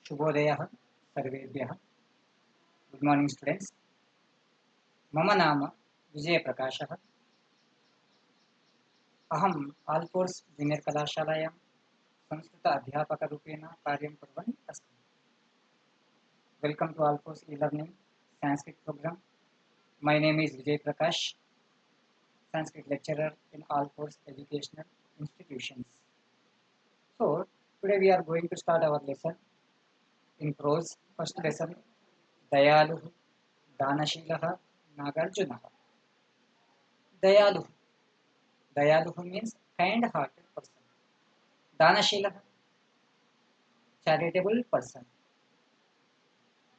शुभोदयः सर्वेभ्यः। Good morning students. मम नाम विजयप्रकाशः। अहम् आल्फोर्स जूनियर कलाशालायां संस्कृत अध्यापकरूपेण कार्यं कुर्वन् अस्मि। Welcome to Alphores e-learning Sanskrit programme. My name is Vijay Prakash, Sanskrit lecturer in Alforce Educational Institutions. So today we are going to start our lesson in prose. First lesson, Dayaluh, Danashilah, Nagarjunah. Dayaluh. Dayaluh means kind-hearted person. Danashilah, charitable person.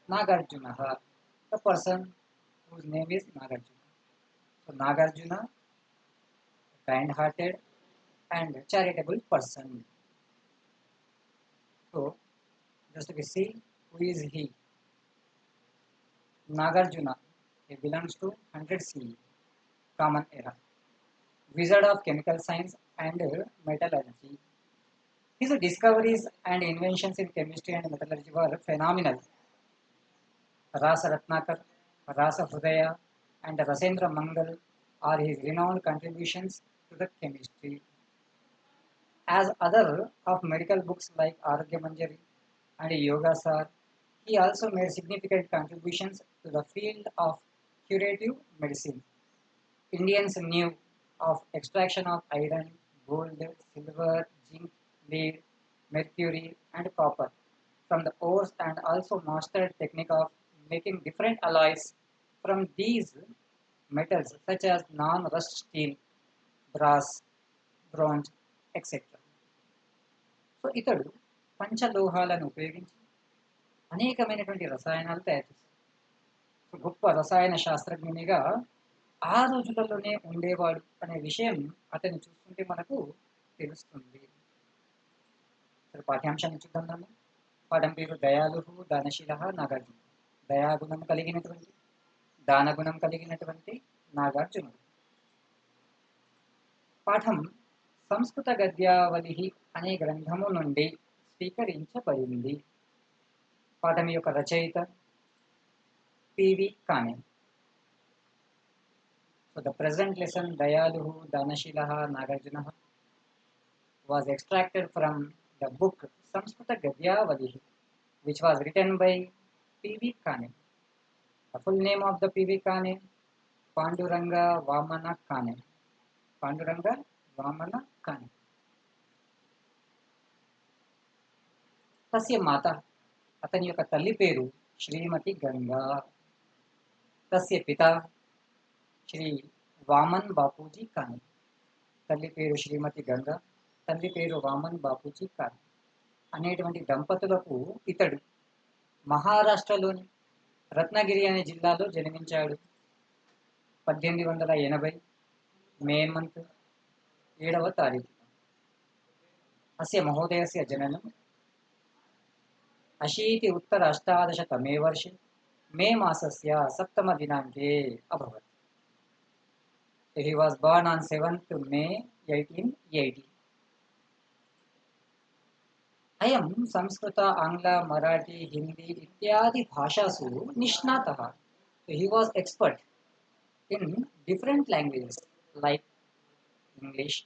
Nagarjuna, the person whose name is Nagarjuna. So Nagarjuna, kind-hearted and charitable person. So just we see who is he. Nagarjuna, he belongs to 100 CE, Common Era. Wizard of chemical science and metallurgy. His discoveries and inventions in chemistry and metallurgy were phenomenal. Rasa Ratnakar, Rasa Hrudaya, and Rasendra Mangal are his renowned contributions to the chemistry. As other of medical books like Arogya Manjari and Yoga Sar, he also made significant contributions to the field of curative medicine. Indians knew of extraction of iron, gold, silver, zinc, lead, mercury, and copper from the ores, and also mastered technique of making different alloys from these metals such as non-rust steel, brass, bronze, etc. So ఇతడు పంచలోహాలను ఉపయోగించి అనేకమైనటువంటి రసాయనాలు తయారు చేశారు. గొప్ప రసాయన శాస్త్రజ్ఞునిగా ఆ రోజులలోనే ఉండేవాడు అనే విషయం అతన్ని చూస్తుంటే మనకు తెలుస్తుంది. పాఠ్యాంశాన్ని చూద్దాం. పాఠం పేరు దయాలు దానశీల నాగార్జున. దయాగుణం కలిగినటువంటి, దానగుణం కలిగినటువంటి నాగార్జునుడు. పాఠం సంస్కృత గద్యావళి అనే గ్రంథము నుండి స్వీకరించబడింది. పాఠం యొక్క రచయిత పివి కానే. So the present lesson Dayaluhu Danashilaha Nagarjuna was extracted from the book Samskrita Gadyavali, which was written by P.V. Kane. The full name of the P.V. Kane, Panduranga Vamana Kane. Panduranga Vamana Kane. తస్య మాత, అతని యొక్క తల్లి పేరు శ్రీమతి గంగా. తస్య పిత శ్రీ వామన్ బాపూజీ కానే. తల్లి పేరు శ్రీమతి గంగా, తండ్రి పేరు వామన్ బాపూజీ కానే. అనేటువంటి దంపతులకు ఇతడు మహారాష్ట్రలోని రత్నగిరి అనే జిల్లాలో జన్మించాడు. 1880 మే మంత్ 7వ తారీఖు. అస్య మహోదయస్య జననం 80-उत्तर-18तमे वर्षे मे मासस्य 7మ दिनाङ्के अभवत्. He was born on 7th May 1880. अयं संस्कृत, आंग्ल, मराठी, हिंदी इत्यादि भाषासु निष्णातः. He was expert in different languages like English,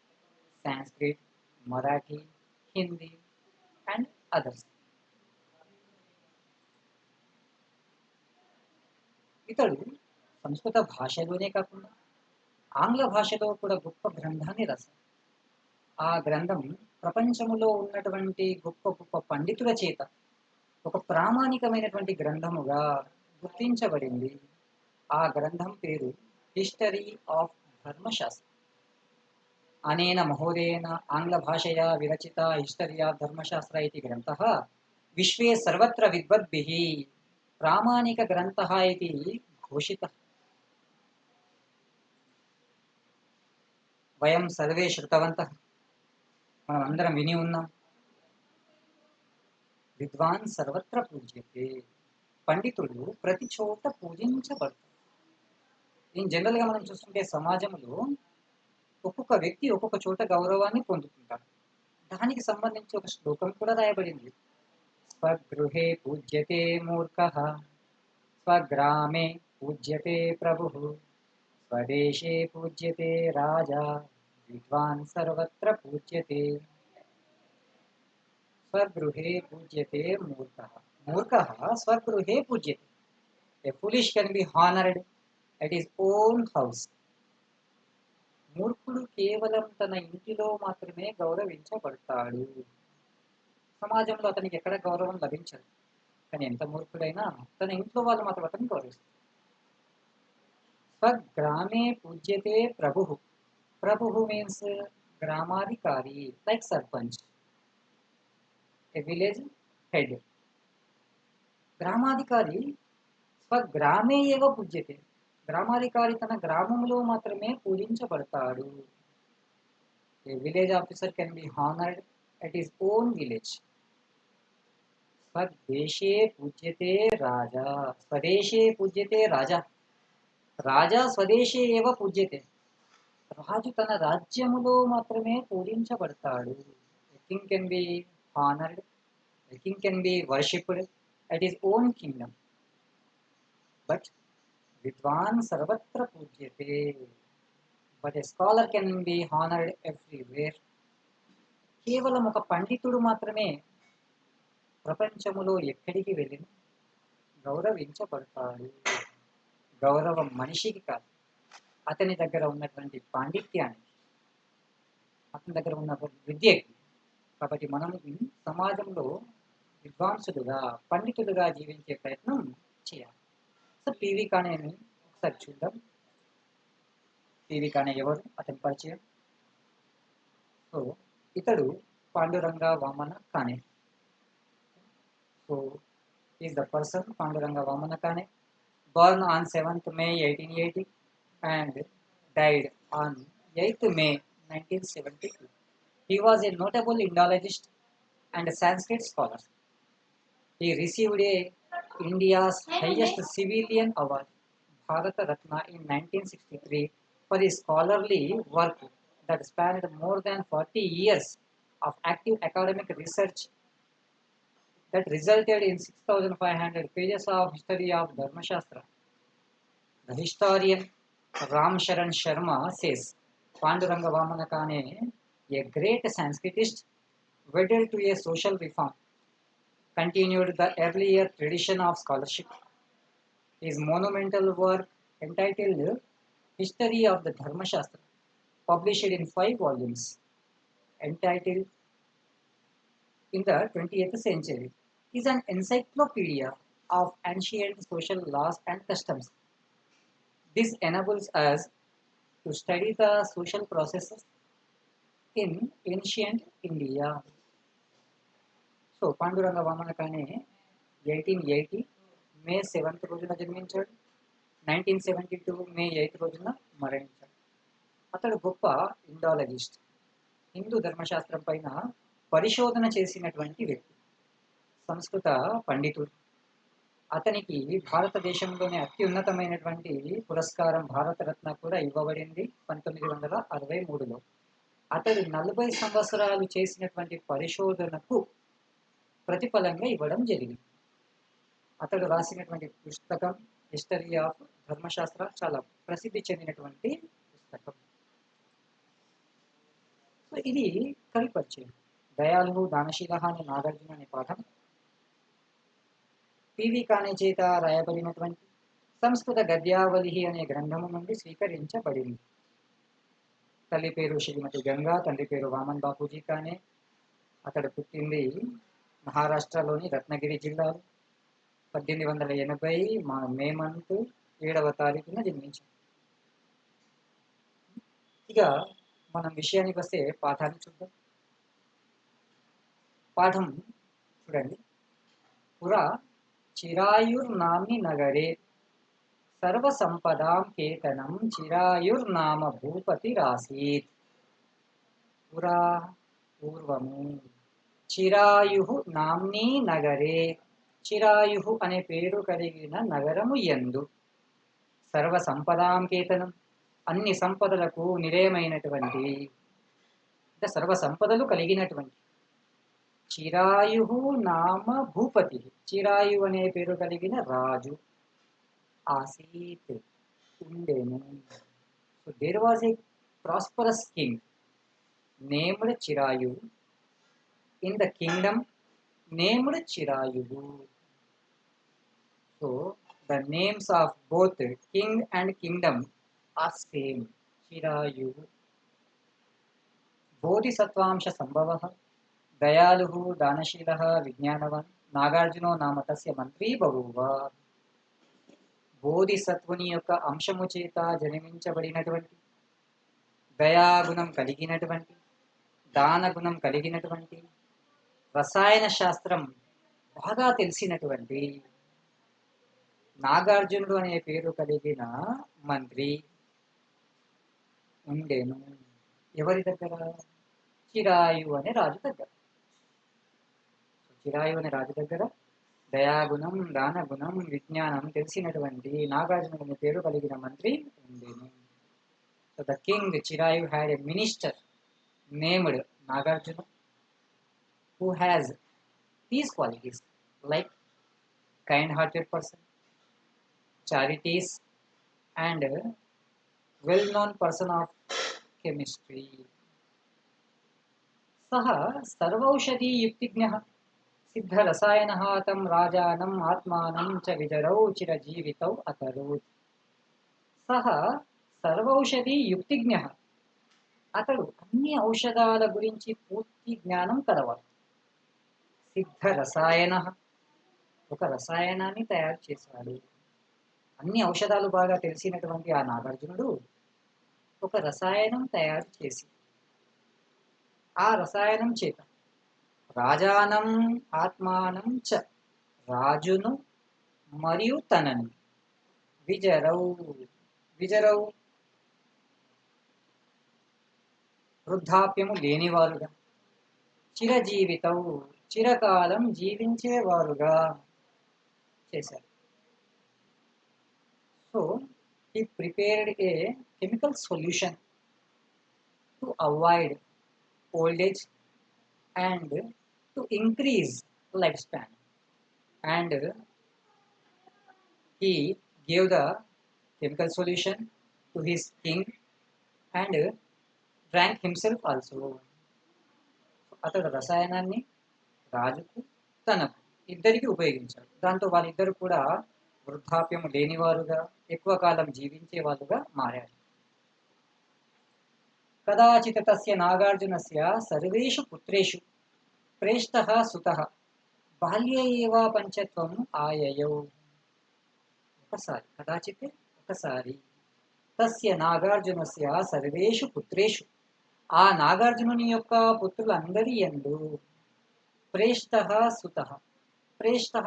Sanskrit, Marathi, Hindi and others. ఇతడు సంస్కృత భాషలోనే కాకుండా ఆంగ్ల భాషలో కూడా గొప్ప గ్రంథాన్ని రాశారు. ఆ గ్రంథం ప్రపంచములో ఉన్నటువంటి గొప్ప గొప్ప పండితుల చేత ఒక ప్రామాణికమైనటువంటి గ్రంథముగా గుర్తించబడింది. ఆ గ్రంథం పేరు హిస్టరీ ఆఫ్ ధర్మశాస్త్ర. అనేన మహోదయేన ఆంగ్ల భాషయా విరచిత హిస్టరీ ఆఫ్ ధర్మశాస్త్ర ఇది గ్రంథः విశ్వే సర్వత్ర విద్వద్భిः ప్రామాణిక గ్రంథः ఇది ఘోషితः. వయం సర్వే శృతవంతః, మనం అందరం విని ఉన్నాం. విద్వాన్ సర్వత్ర పూజ్యతే, పండితుడు ప్రతి చోట పూజించబడతాడు. ఇన్ జనరల్గా మనం చూస్తుంటే సమాజంలో ఒక్కొక్క వ్యక్తి ఒక్కొక్క చోట గౌరవాన్ని పొందుతుంటాడు. దానికి సంబంధించి ఒక శ్లోకం కూడా రాయబడింది. स्वगृहे पूज्यते मूर्खः स्वग्रामे पूज्यते प्रभुः स्वदेशे पूज्यते राजा विद्वान् सर्वत्र पूज्यते स्वगृहे पूज्यते मूर्खः मूर्खः स्वगृहे पूज्यते A foolish can be honored at his own house. మూర్ఖుడు కేవలం తన ఇంటిలో మాత్రమే గౌరవించబడతాడు. సమాజంలో అతనికి ఎక్కడ గౌరవం లభించదు. కానీ ఎంత మూర్ఖుడైనా తన ఇంట్లో వాళ్ళు మాత్రం అతన్ని గౌరవిస్తారు. స్వగ్రామే పూజ్యతే ప్రభు. ప్రభు మీన్స్ గ్రామాధికారి, like sarpanch, a village head. గ్రామాధికారి స్వగ్రామే ఏవ పూజ్యతే. గ్రామాధికారి తన గ్రామంలో మాత్రమే పూజించబడతాడు. A village officer can be honoured at his own village. స్వదేశే పూజ్యతే రాజా. స్వదేశే పూజ్యతే రాజా. రాజా స్వదేశే ఏవ పూజ్యతే. రాజు తన రాజ్యములో మాత్రమే పూజించబడతాడు. King can be honoured, king can be worshipped at his own kingdom. But విద్వాన్ సర్వత్ర పూజ్యతే. But a scholar can be honoured everywhere. కేవలం ఒక పండితుడు మాత్రమే ప్రపంచములో ఎక్కడికి వెళ్ళిన గౌరవించబడతాడు. గౌరవం మనిషికి కాదు, అతని దగ్గర ఉన్నటువంటి పాండిత్యానికి, అతని దగ్గర ఉన్న విద్యకి. కాబట్టి మనం సమాజంలో విద్వాంసులుగా, పండితులుగా జీవించే ప్రయత్నం చేయాలి. సో పివి కానేని ఒకసారి చూద్దాం. పివి కానే ఎవరు, అతని పరిచయం. సో ఇతడు పాండురంగ వామన కానే. So is the person Panduranga Vamana కానే, born on 7th May 1880 and died on 8th May 1972. He was a notable Indologist and a Sanskrit scholar. He received India's highest civilian award, Bharata Ratna, in 1963 for his scholarly work that spanned more than 40 years of active academic research that resulted in 6,500 pages of history of Dharmashastra. The historian Ram Sharan Sharma says Panduranga Vamana Kane, a great Sanskritist, wedded to a social reform, continued the earlier tradition of scholarship. His monumental work entitled History of the Dharmashastra, published in 5 volumes, entitled in the 20th century, is an encyclopedia of ancient social laws and customs. This enables us to study the social processes in ancient India. So, Panduranga Vamana Kane 1880 May 7th రోజున జన్మించాడు. 1972 May 8th రోజున మరణించాడు. అతడు గొప్ప Indologist, Hindu ధర్మశాస్త్రం పైన పరిశోధన చేసినటువంటి వ్యక్తి, సంస్కృత పండితుడు. అతనికి భారతదేశంలోనే అత్యున్నతమైనటువంటి పురస్కారం భారతరత్న కూడా ఇవ్వబడింది 1963లో. అతడు 40 సంవత్సరాలు చేసినటువంటి పరిశోధనకు ప్రతిఫలంగా ఇవ్వడం జరిగింది. అతడు రాసినటువంటి పుస్తకం హిస్టరీ ఆఫ్ ధర్మశాస్త్ర చాలా ప్రసిద్ధి చెందినటువంటి పుస్తకం. సో ఇది కవి పరిచయం. దయాళువు దానశీల అనే నాగార్జున అనే పాఠం పివి కానే చేత రాయబడినటువంటి సంస్కృత గద్యావళి అనే గ్రంథము నుండి స్వీకరించబడింది. తల్లి పేరు శ్రీమతి గంగా, తండ్రి పేరు వామన్ బాపూజీ కానే. అతడు పుట్టింది మహారాష్ట్రలోని రత్నగిరి జిల్లాలో. 1880 మే మంత్ 7వ తారీఖున జన్మించాడు. ఇక మనం విషయానికి వస్తే పాఠాన్ని చూద్దాం. పాఠం చూడండి. పురా చిరాయుర్నామ్ని నగరే సర్వసంపదాం కేతనం చిరాయుర్నామ భూపతిరాసీత్. పురా పూర్వము, చిరాయు నామ్ని నగరే, చిరాయు అనే పేరు కలిగిన నగరము యందు, సర్వ సంపదాం కేతనం అన్ని సంపదలకు నిలయమైనటువంటి, అంటే సర్వ సంపదలు కలిగినటువంటి, చిరాయు నామ భూపతి. చిరాయు అనే పేరు కలిగిన రాజు ఆసీత్ ఉండెను. So there was a prosperous king named Chirayu in the kingdom named చిరాయువు. So the names of both king and kingdom are same. Chirayu బోధిసత్వాంశ సంభవ దయాళు దానశీల విజ్ఞానవాన్ నాగార్జునో నామ తస్య మంత్రీ బభూవ. బోధిసత్వుని యొక్క అంశము చేత జన్మించబడినటువంటి, దయాగుణం కలిగినటువంటి, దానగుణం కలిగినటువంటి, రసాయన శాస్త్రం బాగా తెలిసినటువంటి నాగార్జునుడు అనే పేరు కలిగిన మంత్రి ఉండేను. ఎవరి దగ్గర? చిరాయు అనే రాజు దగ్గర. చిరాయు అనే రాజు దగ్గర దయాగుణం, దానగుణం, విజ్ఞానం తెలిసినటువంటి నాగార్జునుడు అనే పేరు కలిగిన మంత్రి ఉండేను. So the king Chirayu had a minister named Nagarjuna who has these qualities like kind-hearted person, charities, and well-known person of chemistry. सः सर्वौषधी युक्तिज्ञः सिद्धरसायनः तं राजानम् आत्मानं च विजरौ चिरजीवितौ अकरोत्. सः సర్వౌషధి యుక్తిజ్ఞః. అతడు అన్ని ఔషధాల గురించి పూర్తి జ్ఞానం కలవాడు. సిద్ధ రసాయన, ఒక రసాయనాన్ని తయారు చేశాడు. అన్ని ఔషధాలు బాగా తెలిసినటువంటి ఆ నాగార్జునుడు ఒక రసాయనం తయారు చేసి ఆ రసాయనం చేత రాజానం ఆత్మానం చ, రాజును మరియు తనని, విజరౌ, విజరౌ వృద్ధాప్యము లేనివారుగా, చిరజీవితౌ చిరకాలం జీవించేవారుగా చేశారు. So he prepared a chemical solution to avoid old age and to increase lifespan, and he gave the chemical solution to his king and drank himself also. అతడు రసాయనాన్ని రాజుకు తనకు ఇద్దరికి ఉపయోగించాడు. దాంతో వాళ్ళిద్దరు కూడా వృద్ధాప్యము లేనివారుగా, ఎక్కువ కాలం జీవించే వాళ్ళుగా మారారు. కదాచిత్ తస్య నాగార్జునస్య సర్వేషు పుత్రేషు ప్రేష్టః సుతః బాల్యే ఏవ పంచత్వం ఆయయౌ. ఒకసారి, కదాచిత్ ఒకసారి, తస్య నాగార్జునస్య సర్వేషు పుత్రేషు, ఆ నాగార్జునుని యొక్క పుత్రులందరి యందు ప్రేష్టః సుతః, ప్రేష్టః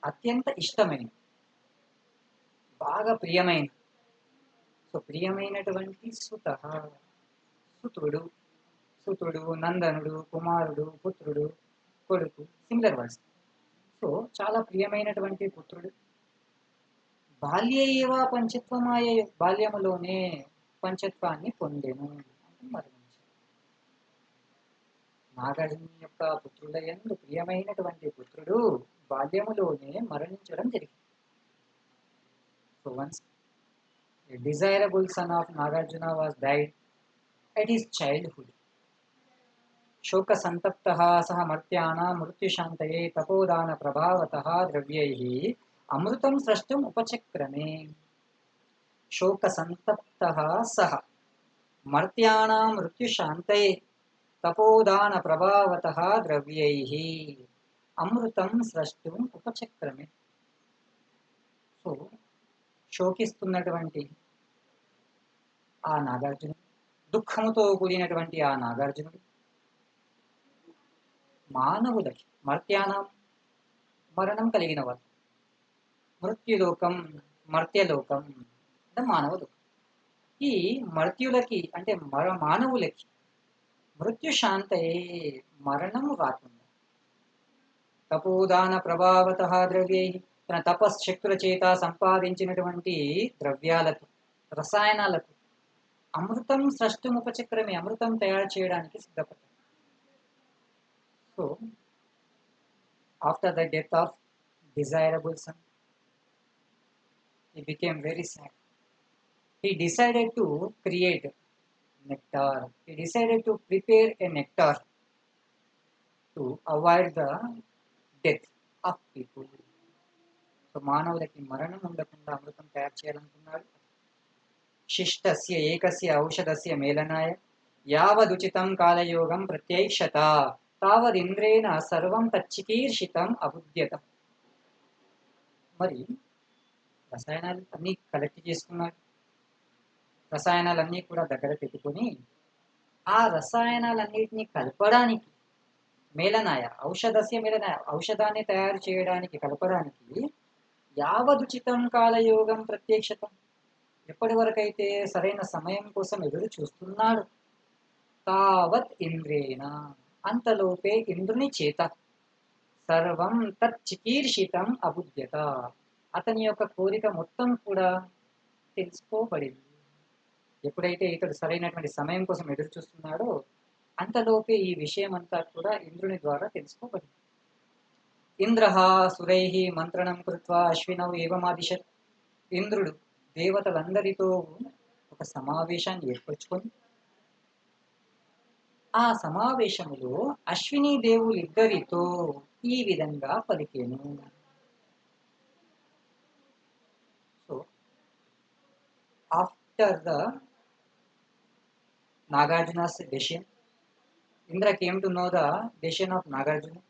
అత్యంత ఇష్టమైన, బాగా ప్రియమైన, సో ప్రియమైనటువంటి సుతః సుతుడు, సుతుడు, నందనుడు, కుమారుడు, పుత్రుడు, కొడుకు, సిమిలర్ వర్డ్స్. సో చాలా ప్రియమైనటువంటి పుత్రుడు. బాల్యే ఏవ పంచత్వమాయ, బాల్యములోనే పంచత్వాన్ని పొందెను, మరణించాడు. నాగార్జుని యొక్క పుత్రుల యందు ప్రియమైనటువంటి పుత్రుడు బాల్యములోనే మరణించడం జరిగింది. So once a desirable son of Nagarjuna was died at his childhood. శోక సంతప్తః సహ మర్త్యానాం మృత్యుశాంతయే తపోదాన ప్రభావతః ద్రవ్యైః అమృతం స్రష్టం ఉపచక్రమే. శోక సంతప్తః సహ మర్త్యానాం మృత్యుశాంతయే తపోదాన ప్రభావతః ద్రవ్యైః అమృతం స్రష్టం ఉపచక్రమే. సో శోకిస్తున్నటువంటి ఆ నాగార్జునుడు, దుఃఖముతో కూడినటువంటి ఆ నాగార్జునుడు మానవులకి, మర్త్యానం మరణం కలిగిన వారు, మృత్యులోకం మర్త్యలోకం అంటే మానవ లోకం, ఈ మర్త్యులకి అంటే మానవులకి మృత్యుశాంతయే మరణము రాకుండా, తపోదాన ప్రభావతః ద్రవ్యై తన తపశ్శక్తుల చేత సంపాదించినటువంటి ద్రవ్యాలతో, రసాయనాలతో అమృతం స్రష్టం ఉపచక్రమే, అమృతం తయారు చేయడానికి సిద్ధపడ్డారు. So after the death of desirable son, he became very sad. He decided to create nectar. He decided to prepare a nectar to avoid the death of people. So మానవులకి మరణం ఉండకుండా అమృతం తయారు చేయాలనుకున్నాడు. శిష్టస్య ఏకస్య ఔషధస్య మేలనాయ యావదుచితం కాలయోగం ప్రత్యైక్షత తావదింద్రేణ సర్వం తచ్చికీర్షితం అబుద్యత. మరి రసాయనాలు అన్నీ కలెక్ట్ చేసుకున్నాడు. రసాయనాలన్నీ కూడా దగ్గర పెట్టుకొని ఆ రసాయనాలన్నిటినీ కలపడానికి మేలనాయ ఔషధస్య మేలనాయ ఔషధాన్ని తయారు చేయడానికి కలపడానికి యావదుచితం కాలయోగం ప్రత్యక్షతం ఎప్పటి వరకైతే సరైన సమయం కోసం ఎదురు చూస్తున్నాడు తావత్ ఇంద్రేణ అంతలోపే ఇంద్రుని చేత సర్వం తత్ చికీర్షితం అబుద్యత అతని యొక్క కోరిక మొత్తం కూడా తెలుసుకోబడింది. ఎప్పుడైతే ఇతడు సరైనటువంటి సమయం కోసం ఎదురు చూస్తున్నాడో అంతలోపే ఈ విషయం అంతా కూడా ఇంద్రుని ద్వారా తెలుసుకోబడింది. ఇంద్ర సురై మంత్రణం కృత్వా అశ్వినౌ ఏవమాదిశత్. ఇంద్రుడు దేవతలందరితో ఒక సమావేశాన్ని ఏర్పరచుకొని ఆ సమావేశములో అశ్విని దేవులిద్దరితో ఈ విధంగా పలికేను. So after the Nagarjuna's decision, Indra came to know the decision of Nagarjuna.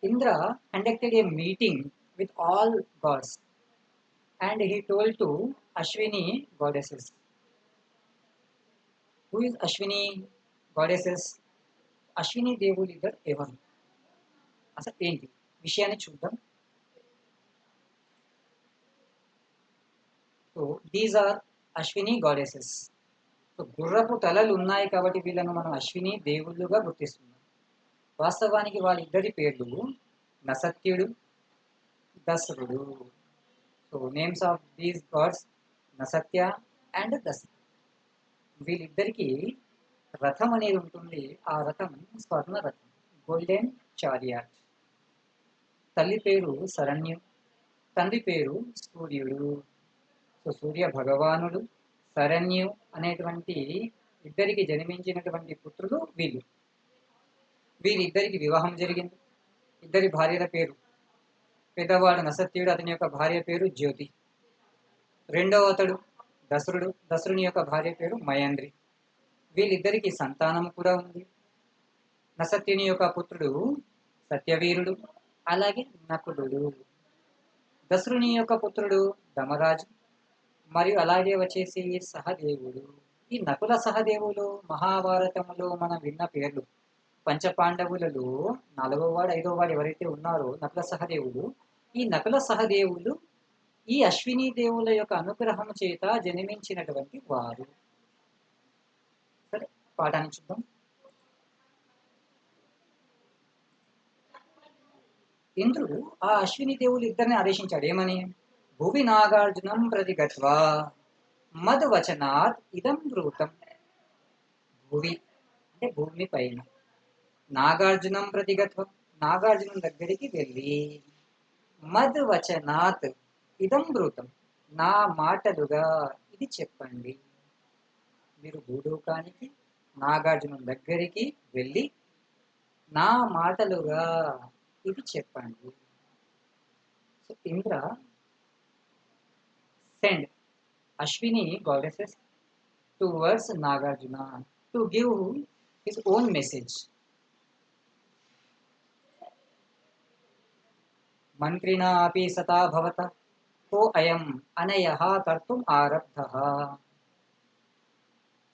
Indra conducted a meeting with all gods and he told to Ashwini goddesses. Who is Ashwini goddesses? Ashwini దేవులిద్దరు ఎవరు అసలు ఏంటి విషయాన్ని చూద్దాం. So these are Ashwini goddesses. So గుర్రపు తలలు ఉన్నాయి కాబట్టి వీళ్ళను మనం అశ్విని దేవుళ్ళుగా గుర్తిస్తున్నాం. వాస్తవానికి వాళ్ళిద్దరి పేర్లు నసత్యుడు, దసరుడు. So names of these gods Nasatya and Dasaru. వీళ్ళిద్దరికి రథం అనేది ఉంటుంది. ఆ రథం స్వర్ణ రథం, గోల్డెన్ చారియాట్. తల్లి పేరు శరణ్యం, తండ్రి పేరు సూర్యుడు. సో సూర్య భగవానుడు, శరణ్యు అనేటువంటి ఇద్దరికి జన్మించినటువంటి పుత్రులు వీళ్ళు. వీరిద్దరికి వివాహం జరిగింది. ఇద్దరి భార్యల పేరు, పెద్దవాడు నసత్యుడు, అతని యొక్క భార్య పేరు జ్యోతి. రెండవ అతడు దసరుడు, దసరుని యొక్క భార్య పేరు మయంద్రి. వీళ్ళిద్దరికి సంతానం కూడా ఉంది. నసత్యుని యొక్క పుత్రుడు సత్యవీరుడు, అలాగే నకులుడు. దసరుని యొక్క పుత్రుడు ధమరాజు మరియు అలాగే వచ్చేసి సహదేవుడు. ఈ నకుల సహదేవులు మహాభారతములో మనం విన్న పేర్లు. పంచపాండవులలో 4వ వాడు 5వ వాడు ఎవరైతే ఉన్నారో నకుల సహదేవులు, ఈ నకుల సహదేవులు ఈ అశ్విని దేవుల యొక్క అనుగ్రహం చేత జన్మించినటువంటి వారు. సరే పాఠాన్ని చూద్దాం. ఇంద్రుడు ఆ అశ్విని దేవులు ఇద్దరిని ఆదేశించాడు. ఏమని? భువి నాగార్జునం ప్రతి గత్వా మధువచనాత్ ఇదం బ్రూతం. భువి అంటే భూమి పైన, నాగార్జునం ప్రతి గత్వా నాగార్జునం దగ్గరికి వెళ్ళి, మధువచనాత్ ఇదం బ్రూతం నా మాటలుగా ఇది చెప్పండి. మీరు భూలోకానికి నాగార్జునం దగ్గరికి వెళ్ళి నా మాటలుగా ఇది చెప్పండి. So Indra send Ashwini goddesses towards Nagarjuna to give his own message. Mantrina api sata bhavata ko ayam anayaha kartum arabdha.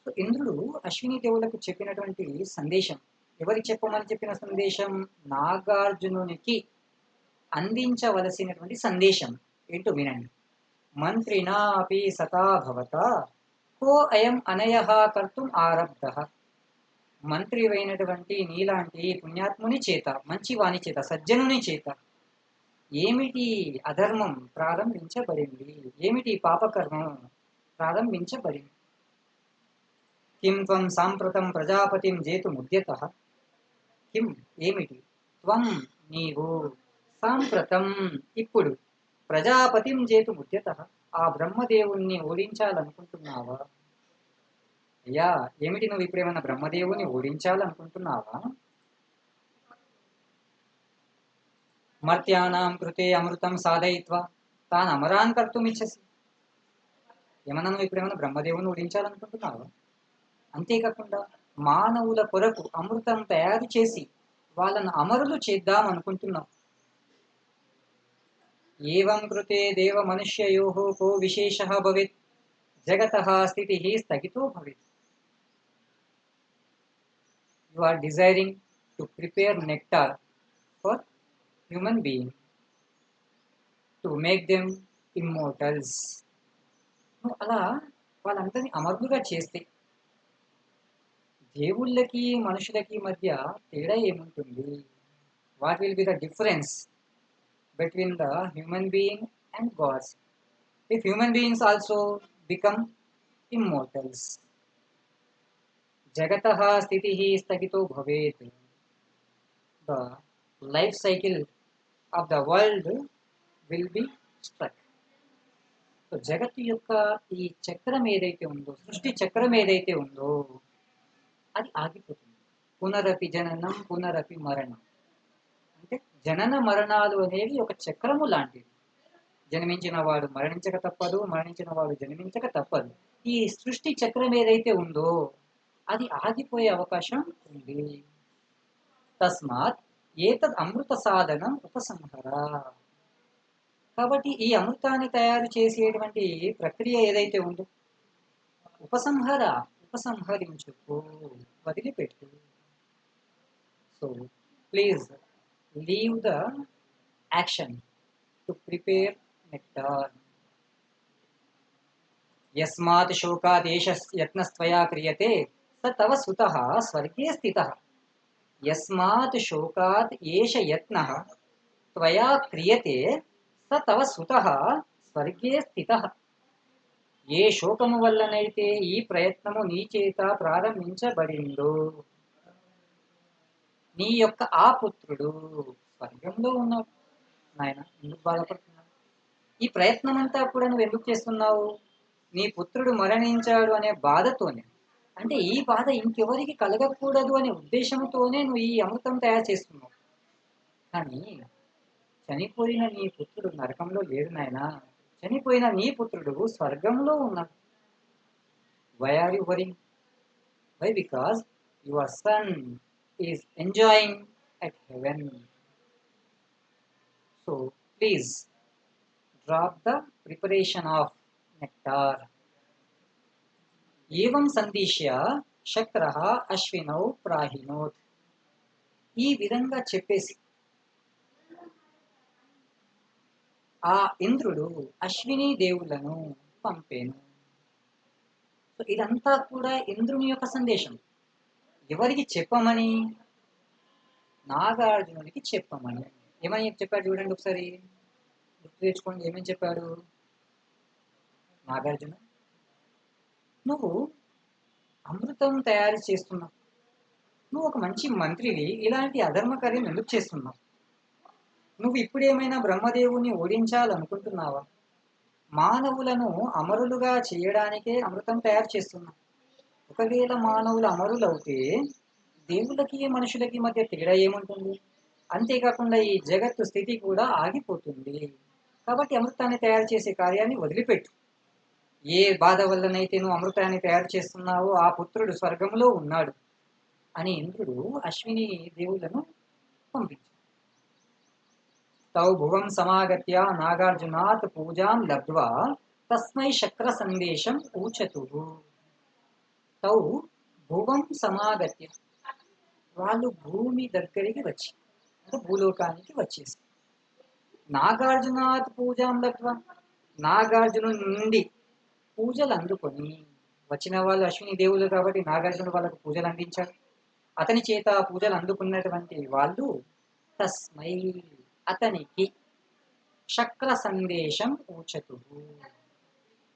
So ఇంద్రుడు అశ్విని దేవులకు చెప్పినటువంటి సందేశం, ఎవరికి చెప్పమని చెప్పిన సందేశం? నాగార్జునునికి అందించవలసినటువంటి సందేశం ఏంటో వినండి. మంత్రినా అపి సతా భవత కో అయం అనయః కర్తుం ఆరబ్ధః. మంత్రి అయినటువంటి నీలాంటి పుణ్యాత్ముని చేత, మంచి వాని చేత, సజ్జనుని చేత ఏమిటి అధర్మం ప్రారంభించబడింది, ఏమిటి పాపకర్మం ప్రారంభించబడింది. కిం త్వం సాంప్రతం ప్రజాపతిం జేతుముద్యతః కిం ఏమిటి, త్వం నీవు, సాంప్రతం ఇప్పుడు, ప్రజాపతిం చేతు ముద్యత ఆ బ్రహ్మదేవుణ్ణి ఓడించాలనుకుంటున్నావా? అయ్యా, ఏమిటి నువ్వు ఇప్పుడేమన్నా బ్రహ్మదేవుని ఓడించాలనుకుంటున్నావా? మర్త్యానాం కృతే అమృతం సాధయిత్వా తాన్ అమరాన్ కర్తుమిచ్చసి. ఏమన్నా నువ్వు ఇప్పుడేమన్నా బ్రహ్మదేవుని ఓడించాలనుకుంటున్నావా? అంతేకాకుండా మానవుల కొరకు అమృతం తయారు చేసి వాళ్ళను అమరులు చేద్దాం అనుకుంటున్నాం. ఏవం కృతే దేవ మనుష్యయోః కో విశేషః భవేత్ జగతః స్థితిః స్థగితో భవేత్. You are desiring to prepare nectar for human being to make them immortals. నువ్వు అలా వాళ్ళందరినీ అమరులుగా చేస్తే దేవుళ్ళకి మనుషులకి మధ్య తేడా ఏముంటుంది? What will be the difference between the human being and gods if human beings also become immortals? Jagatah sthitihi sthagito bhavet. The life cycle of the world will be struck. So జగత్తు యొక్క ఈ చక్రం ఏదైతే ఉందో, సృష్టి చక్రం ఏదైతే ఉందో అది ఆగిపోతుంది. పునరపి జననం పునరపి మరణం. అంటే జనన మరణాలు అనేవి ఒక చక్రము లాంటివి. జన్మించిన వాడు మరణించక తప్పదు, మరణించిన వాడు జన్మించక తప్పదు. ఈ సృష్టి చక్రం ఏదైతే ఉందో అది ఆగిపోయే అవకాశం ఉంది. తస్మాత్ ఏతద్ అమృత సాధనం ఉపసంహర. కాబట్టి ఈ అమృతాన్ని తయారు చేసేటువంటి ప్రక్రియ ఏదైతే ఉందో ఉపసంహర, ఉపసంహరించుకో, వదిలిపెట్టు. So please leave the action to prepare nectar. యస్మాత్ శోకాత్ ఏష యత్నస్త్వయా క్రియతే స తవ సుతః స్వర్గే స్థితః. యస్మాత్ శోకాత్ ఏష యత్నః త్వయా క్రియతే స తవ సుతః స్వర్గే స్థితః. ఏ శోకము వల్లనైతే ఈ ప్రయత్నము నీ చేత ప్రారంభించబడిందో నీ యొక్క ఆ పుత్రుడు స్వర్గంలో ఉన్నాడు. నాయన, ఎందుకు బాధపడుతున్నావు? ఈ ప్రయత్నం అంతా కూడా నువ్వు ఎందుకు చేస్తున్నావు? నీ పుత్రుడు మరణించాడు అనే బాధతోనే. అంటే ఈ బాధ ఇంకెవరికి కలగకూడదు అనే ఉద్దేశంతోనే నువ్వు ఈ అమృతం తయారు చేస్తున్నావు. కానీ చనిపోయిన నీ పుత్రుడు నరకంలో లేడు నాయనా. చనిపోయిన నీ పుత్రుడు స్వర్గంలో ఉన్నాడు. Why are you worrying? Why? Because your son is enjoying at heaven. So please drop the preparation of nectar. ఏవం సందిశ్య శక్రః అశ్వినౌ ప్రాహినోత్. ఈ విధంగా చెప్పేసి ఆ ఇంద్రుడు అశ్విని దేవులను పంపేను. సో ఇదంతా కూడా ఇంద్రుని యొక్క సందేశం. ఎవరికి చెప్పమని? నాగార్జునుడికి చెప్పమని. ఏమని చెప్పాడు చూడండి ఒకసారి, గుర్తు తెచ్చుకోండి. ఏమని చెప్పాడు నాగార్జున? నువ్వు అమృతం తయారు చేస్తున్నావు, నువ్వు ఒక మంచి మంత్రివి, ఇలాంటి అధర్మ కార్యం ఎందుకు చేస్తున్నావు? నువ్వు ఇప్పుడేమైనా బ్రహ్మదేవుని ఓడించాలనుకుంటున్నావా? మానవులను అమరులుగా చేయడానికే అమృతం తయారు చేస్తున్నావు. ఒకవేళ మానవులు అమరులు అవుతే దేవుళ్ళకి మనుషులకి మధ్య తేడా ఏముంటుంది? అంతేకాకుండా ఈ జగత్తు స్థితి కూడా ఆగిపోతుంది. కాబట్టి అమృతాన్ని తయారు చేసే కార్యాన్ని వదిలిపెట్టు. ఏ బాధ వల్లనైతే నువ్వు అమృతాన్ని తయారు చేస్తున్నావో ఆ పుత్రుడు స్వర్గంలో ఉన్నాడు అని ఇంద్రుడు అశ్విని దేవులను పంపించాడు. తౌ భువం సమాగత్య నాగార్జునాత్ పూజాం లబ్ధ్వా తస్మై శక్ర సందేశం ఊచతు. తౌ భువం సమాగత్య, వాళ్ళు భూమి దగ్గరికి వచ్చి అంటే భూలోకానికి వచ్చేసి నాగార్జునాత్ పూజాం లబ్ధ్వా, నాగార్జును నుండి పూజలు అందుకొని వచ్చిన వాళ్ళు అశ్విని దేవులు కాబట్టి నాగార్జునుడు వాళ్ళకు పూజలు అందించాడు. అతని చేత పూజలు అందుకున్నటువంటి వాళ్ళు తస్మై, అతనికి శక్ర సందేశం ఊచతు,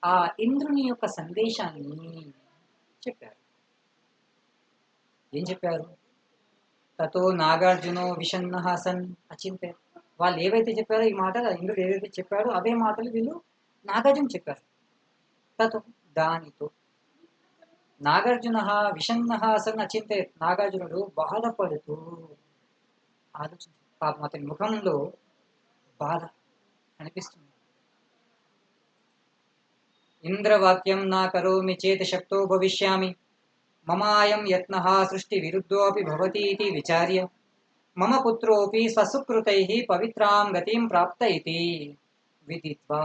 ఆ ఇంద్రుని యొక్క సందేశాన్ని చెప్పారు. ఏం చెప్పారు? తతో నాగార్జునో విషన్నః సన్ అచింతే. వాళ్ళు ఏవైతే చెప్పారో ఈ మాట, ఇంద్రుడు ఏదైతే చెప్పారో అవే మాటలు వీళ్ళు నాగార్జున చెప్పారు. తతో దానితో నాగార్జున విషన్నః సన్ అచింతే, నాగార్జునుడు బాధపడుతూ ఆలోచించి, పాపం అతని ముఖంలో బాధ కనిపిస్తుంది. ఇంద్రవాక్యం నా కరోమి చేత్ శక్తో భవిష్యామి, మమాయం యత్నః సృష్టి విరుద్ధోపి భవతి ఇతి విచార్య మమ పుత్రోపి స్వసుకృతైః పవిత్రాం గతిం ప్రాప్త ఇతి విదిత్వా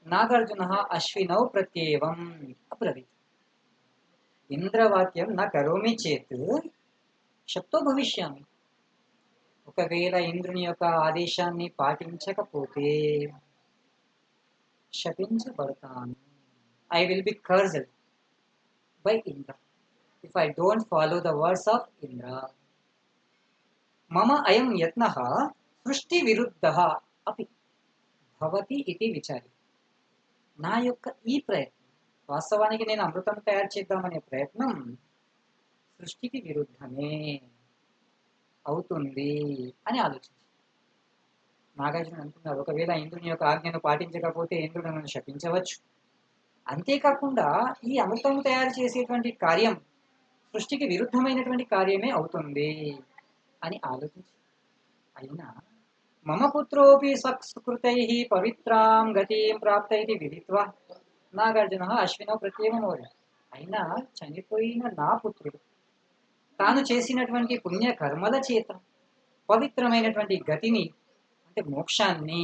నాగార్జునः అశ్వినౌ ప్రత్యేవం అబ్రవీత్. ఇంద్రవాక్యం నా కరోమి చేత్ శక్తో భవిష్యామి, ఒకవేళ ఇంద్రుని యొక్క ఆదేశాన్ని పాటించకపోతే శపించబడతాను. I will be cursed by Indra if I don't follow the words of Indra. మమ అయం యత్నః సృష్టి విరుద్ధః అపి భవతి ఇతి విచారి. నా యొక్క ఈ ప్రయత్నం, వాస్తవానికి నేను అమృతం తయారు చేద్దామనే ప్రయత్నం సృష్టికి విరుద్ధమే అవుతుంది అని ఆలోచించి నాగార్జున అంటున్నారు, ఒకవేళ ఇంద్రుని యొక్క ఆజ్ఞను పాటించకపోతే ఇంద్రుడు నన్ను శపించవచ్చు, అంతేకాకుండా ఈ అమృతం తయారు చేసేటువంటి కార్యం సృష్టికి విరుద్ధమైనటువంటి కార్యమే అవుతుంది అని ఆలోచించి, అయినా మమ పుత్రోపి స్వకృతైః పవిత్రాం గతిం ప్రాప్త ఇది విదిత్వా నాగార్జున అశ్వినో ప్రత్యేకమోరు. అయినా చనిపోయిన నా పుత్రుడు తాను చేసినటువంటి పుణ్య కర్మల చేత పవిత్రమైనటువంటి గతిని, అంటే మోక్షాన్ని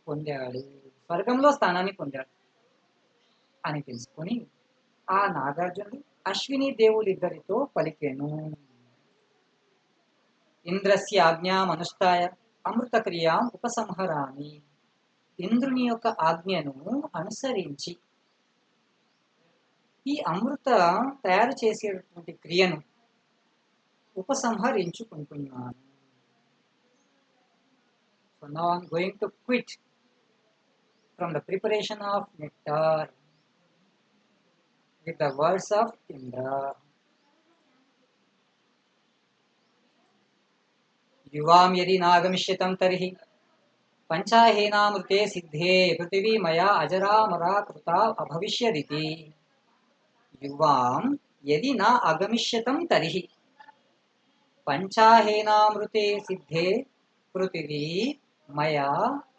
పొందాడు, స్వర్గంలో స్థానాన్ని పొందాడు అని తెలుసుకొని ఆ నాగార్జునుడు అశ్విని దేవులిద్దరితో పలికెను. ఇంద్రస్య ఆజ్ఞామనుష్ఠాయ అమృత క్రియాం ఉపసంహరామి. ఇంద్రుని యొక్క ఆజ్ఞను అనుసరించి ఈ అమృత తయారు చేసేటువంటి క్రియను ఉపసంహరించుకుంటున్నాను. So now I'm going to quit from the preparation of nectar with the words of Indra. युवाम यदि नागमिष्यतं तर्हि पंचाहेनामृते सिद्धे पृथिवी मया अजरा मरा कृता अभविष्यदिति. युवाम यदि न आगमिष्यतं तर्हि पंचाहेनामृते सिद्धे पृथिवी మయా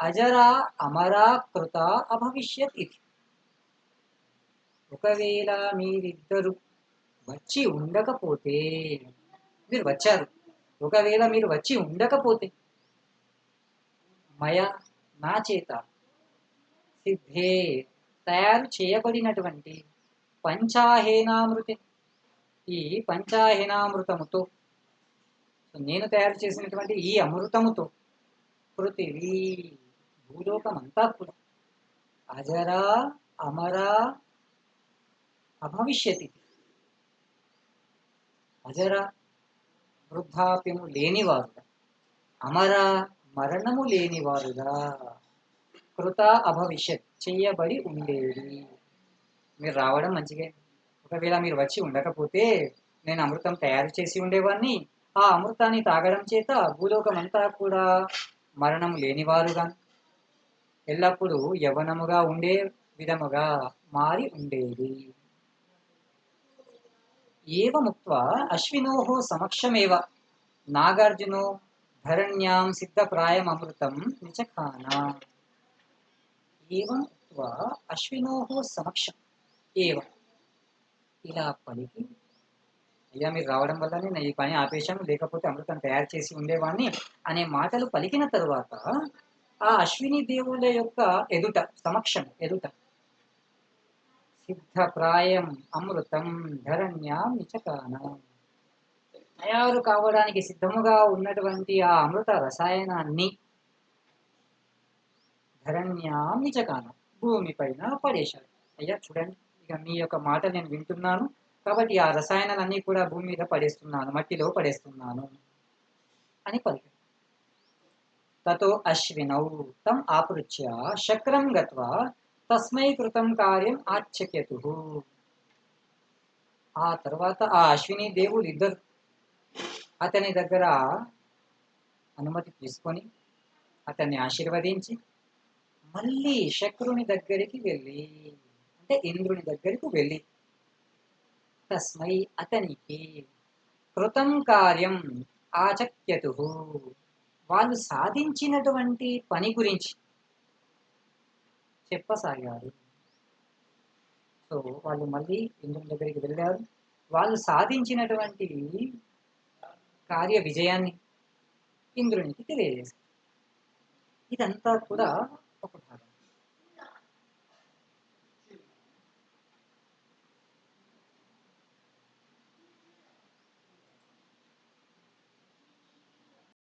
అజరా అమరా కృత అభవిష్యత్ ఇది. ఒకవేళ మీరిద్దరు వచ్చి ఉండకపోతే, మీరు వచ్చారు, ఒకవేళ మీరు వచ్చి ఉండకపోతే మయా నా చేత సిద్ధే తయారు చేయబడినటువంటి పంచాహేనామృతి, ఈ పంచాహేనామృతముతో, నేను తయారు చేసినటువంటి ఈ అమృతముతో పృథివీ భూలోకమంతా కూడా అజరా అమరా అభవిష్యతి. అజర వృద్ధాప్యము లేనివారుగా, అమర మరణము లేనివారుగా, కృత అభవిష్యత్ చెయ్యబడి ఉండేది. మీరు రావడం మంచిగా, ఒకవేళ మీరు వచ్చి ఉండకపోతే నేను అమృతం తయారు చేసి ఉండేవాడిని, ఆ అమృతాన్ని తాగడం చేత భూలోకమంతా కూడా మరణం లేనివారుగా ఎల్లప్పుడూ యవ్వనముగా ఉండే విధముగా మారి ఉండేది. ఏవముక్త్వా అశ్వినోః సమక్షమేవ నాగార్జునో ధరణ్యాం సిద్ధప్రాయమమృతం నిచఖాన. ఏవం ఉక్త్వా అశ్వినోః సమక్షం ఏవ, ఇలా పలికి, అయ్యా మీరు రావడం వల్లనే నేను ఈ పని ఆపేశాను, లేకపోతే అమృతం తయారు చేసి ఉండేవాణ్ణి అనే మాటలు పలికిన తరువాత ఆ అశ్విని దేవుల యొక్క ఎదుట, సమక్షం ఎదుట, సిద్ధప్రాయం అమృతం ధరణ్యాం నిచకాన, తయారు కావడానికి సిద్ధముగా ఉన్నటువంటి ఆ అమృత రసాయనాన్ని ధరణ్యాం నిచకాన భూమి పైన పడేశారు. అయ్యా చూడండి, ఇక మీ యొక్క మాట నేను వింటున్నాను కాబట్టి ఆ రసాయనాలన్నీ కూడా భూమి మీద పడేస్తున్నాను, మట్టిలో పడేస్తున్నాను అని పలికారు. తతో అశ్వినౌ తం ఆపృచ్య శక్రం గత్వా తస్మై కృతం కార్యం ఆచక్యతు. ఆ తర్వాత ఆ అశ్విని దేవులు ఇద్దరు అతని దగ్గర అనుమతి తీసుకొని అతన్ని ఆశీర్వదించి మళ్ళీ శక్రుని దగ్గరికి వెళ్ళి అంటే ఇంద్రుని దగ్గరికి వెళ్ళి తస్మై అతనికి కృతం కార్యం ఆచక్యతు వాళ్ళు సాధించినటువంటి పని గురించి చెప్పసాగారు. సో వాళ్ళు మళ్ళీ ఇంద్రుని దగ్గరికి వెళ్ళారు. వాళ్ళు సాధించినటువంటి కార్య విజయాన్ని ఇంద్రునికి తెలియజేశారు. ఇదంతా కూడా